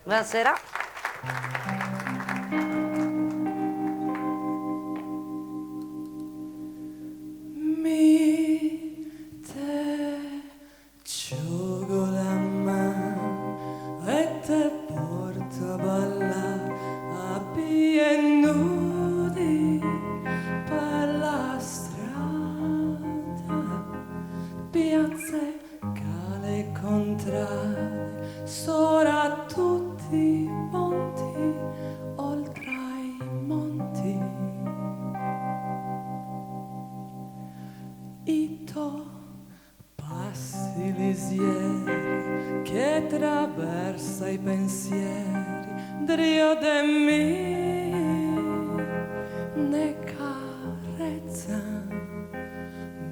Buonasera. Mi te gioco la mano e te porto a ballare a piedi nudi per la strada, piazze, cale e contrade, sopra tutti i ponti, oltre ai monti. Ito passi lisieri che attraversa i pensieri drio de me ne carezza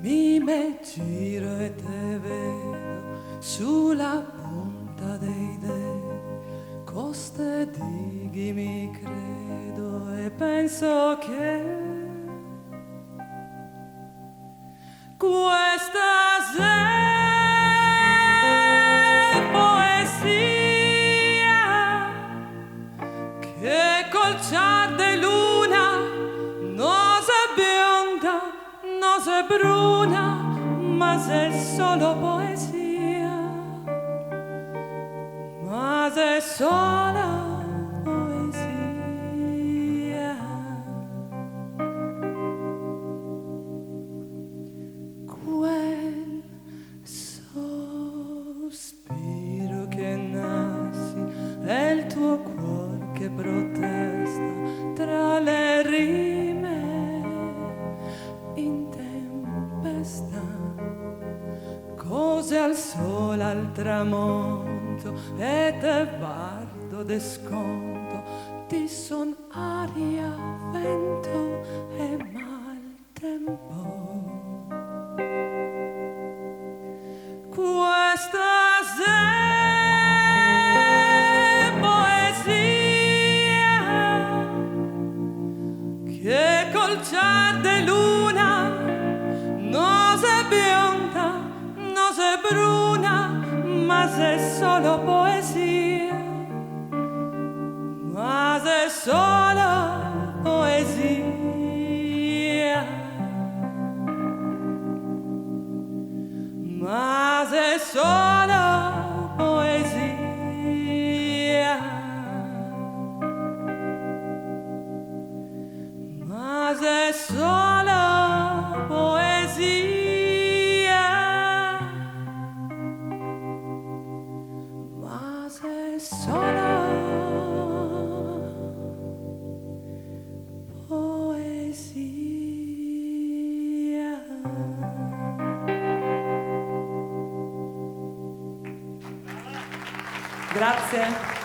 mi me giro e te vedo sulla punta dei denti coste dighi mi credo e penso che questa è poesia che col ciar de luna non se bionda, non se bruna, ma se solo poesia, ma se solo poesia. Quel sospiro che nasci è il tuo cuore che protesta tra le rime in tempesta, cose al sole al tramonto e te guardo de sconto, ti son aria, vento e mal tempo. Questa è poesia che col ciar de luna non se bionda, non se bruna, ma se solo poesia, ma se solo poesia. Ma se solo poesia, ma se solo poesia, ma se solo poesia. Grazie.